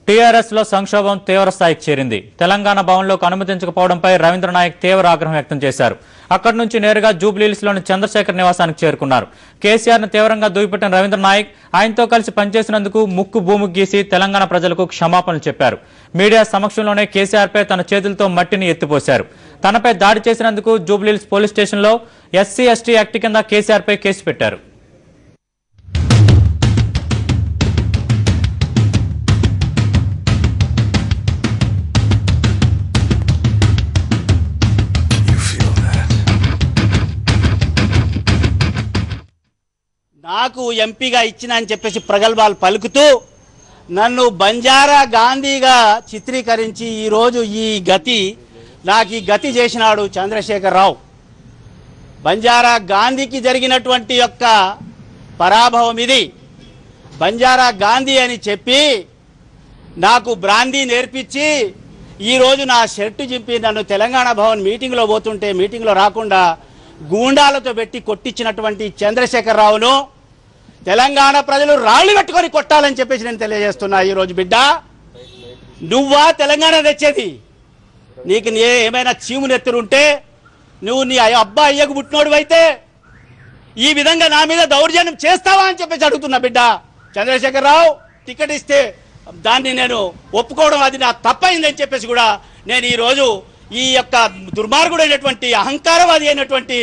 TRS లో సంక్షోభం తీవ్ర స్థాయికి చేరింది. తెలంగాణ భవన్లోకి అనుమతించకపోవడంపై రవీంద్ర నాయక్ తీవ్ర ఆగ్రహం వ్యక్తం చేశారు. అక్కడి నుంచి నేరుగా జూబ్లీహిల్స్ లోని చంద్రశేఖర్ నివాసానికి చేరుకున్నారు. కేసీఆర్ ను తీవ్రంగా దుయ్యబట్టిన రవీంద్ర నాయక్ ఆయనతో కలిసి పనిచేసినందుకు ముక్కు భూముకు గీసి తెలంగాణ ప్రజలకు క్షమాపణలు చెప్పారు. మీడియా సమక్షంలోనే కేసీఆర్ పై తన చేతులతో మట్టిని ఎత్తిపోశారు. తనపై దాడి చేసినందుకు జూబ్లీహిల్స్ పోలీస్ స్టేషన్ లో SC/ST యాక్ట్ కింద కేసీఆర్ పై కేసు పెట్టారు. నాకు ఎంపీగా ఇచ్చిన అని చెప్పేసి ప్రగల్భాలు పలుకుతూ నన్ను బంజారా గాంధీగా చిత్రీకరించి ఈరోజు నాకు ఈ గతి చేసినాడు చంద్రశేఖరరావు. బంజారా గాంధీకి జరిగినటువంటి యొక్క పరాభవం ఇది. బంజారా గాంధీ అని చెప్పి నాకు బ్రాందీ నేర్పించి ఈరోజు నా షర్టు చింపి నన్ను తెలంగాణ భవన్ మీటింగ్లో పోతుంటే మీటింగ్లో రాకుండా గూండాలతో పెట్టి కొట్టించినటువంటి చంద్రశేఖరరావును తెలంగాణ ప్రజలు రాళ్లు పెట్టుకొని కొట్టాలని చెప్పేసి నేను తెలియజేస్తున్నా. ఈరోజు బిడ్డ, నువ్వా తెలంగాణ తెచ్చేది? నీకు ఏమైనా చీము నెత్తురుంటే నువ్వు నీ అబ్బా అయ్యకు పుట్టినోడు అయితే ఈ విధంగా నా మీద దౌర్జన్యం చేస్తావా అని చెప్పేసి అడుగుతున్నా. బిడ్డ చంద్రశేఖరరావు, టికెట్ ఇస్తే దాన్ని నేను ఒప్పుకోవడం అది నా తప్పైందని చెప్పేసి కూడా నేను ఈరోజు ఈ యొక్క దుర్మార్గుడు అయినటువంటి అహంకారవాది అయినటువంటి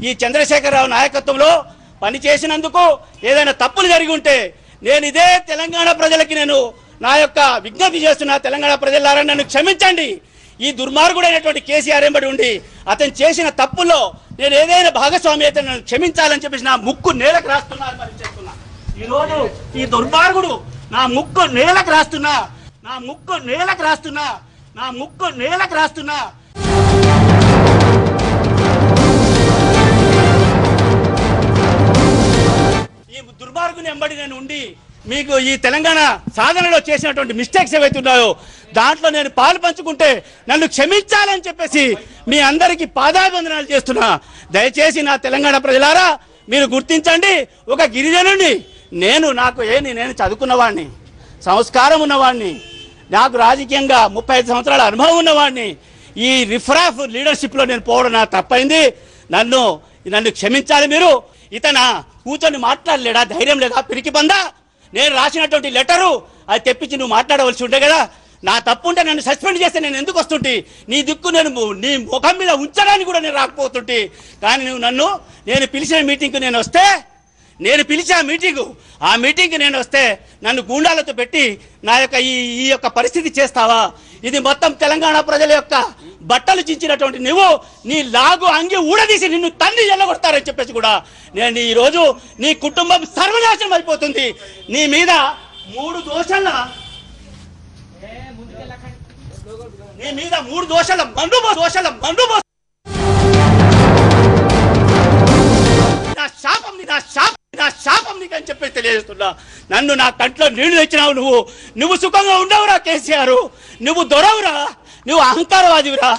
ఈ చంద్రశేఖరరావు నాయకత్వంలో పనిచేసినందుకు ఏదైనా తప్పులు జరిగి ఉంటే నేను ఇదే తెలంగాణ ప్రజలకి నేను నా యొక్క విజ్ఞప్తి చేస్తున్నా. తెలంగాణ ప్రజలారా నన్ను క్షమించండి. ఈ దుర్మార్గుడైనటువంటి కేసీఆర్ ఎంబడి ఉండి అతను చేసిన తప్పుల్లో నేను ఏదైనా భాగస్వామి అయితే నన్ను క్షమించాలని చెప్పేసి నా ముక్కు నేలకు రాస్తున్నా అని చెప్తున్నా. ఈరోజు ఈ దుర్మార్గుడు నా ముక్కు నేలకు రాస్తున్నా, నా ముక్కు నేలకు రాస్తున్నా, నా ముక్కు నేలకు రాస్తున్నా. ఈ దుర్మార్గుని ఎంబడి నేను ఉండి మీకు ఈ తెలంగాణ సాధనలో చేసినటువంటి మిస్టేక్స్ ఏవైతే ఉన్నాయో దాంట్లో నేను పాలు పంచుకుంటే నన్ను క్షమించాలని చెప్పేసి మీ అందరికీ పాదాభివందనాలు చేస్తున్నా. దయచేసి నా తెలంగాణ ప్రజలారా మీరు గుర్తించండి. ఒక గిరిజనుడిని నేను చదువుకున్నవాడిని, సంస్కారం ఉన్నవాడిని, నాకు రాజకీయంగా 35 సంవత్సరాల అనుభవం ఉన్నవాడిని. ఈ రిఫ్రాఫ్ లీడర్షిప్లో నేను పోవడం నాకు తప్పైంది. నన్ను క్షమించాలి. మీరు కూర్చొని మాట్లాడలేడా? ధైర్యం లేదా? పిరికి బందా. నేను రాసినటువంటి లెటరు అది తెప్పించి నువ్వు మాట్లాడవలసి ఉంటే కదా. నా తప్పు ఉంటే నన్ను సస్పెండ్ చేస్తే నేను ఎందుకు వస్తుంటే? నీ దిక్కు నీ ముఖం మీద ఉంచడానికి కూడా నేను రాకపోతుంటే. కానీ నేను పిలిచిన మీటింగ్కు ఆ మీటింగ్కి నేను వస్తే నన్ను గూండాలతో పెట్టి నా యొక్క ఈ యొక్క పరిస్థితి చేస్తావా? ఇది మొత్తం తెలంగాణ ప్రజల యొక్క బట్టలు చించినటువంటి నువ్వు నీ లాగు అంగి ఊడదీసి నిన్ను తన్ని ఎల్లగొడతారని చెప్పేసి కూడా నేను ఈరోజు నీ కుటుంబం సర్వనాశనం అయిపోతుంది. నీ మీద 3 దోషాల శాపం నీకు అని చెప్పేసి తెలియజేస్తున్నా. నన్ను నా కంట్లో నీళ్లు తెచ్చినావు. నువ్వు సుఖంగా ఉండవురా కేసీఆర్. నువ్వు దొరవురా, నువ్వు అహంకారవాదివిరా.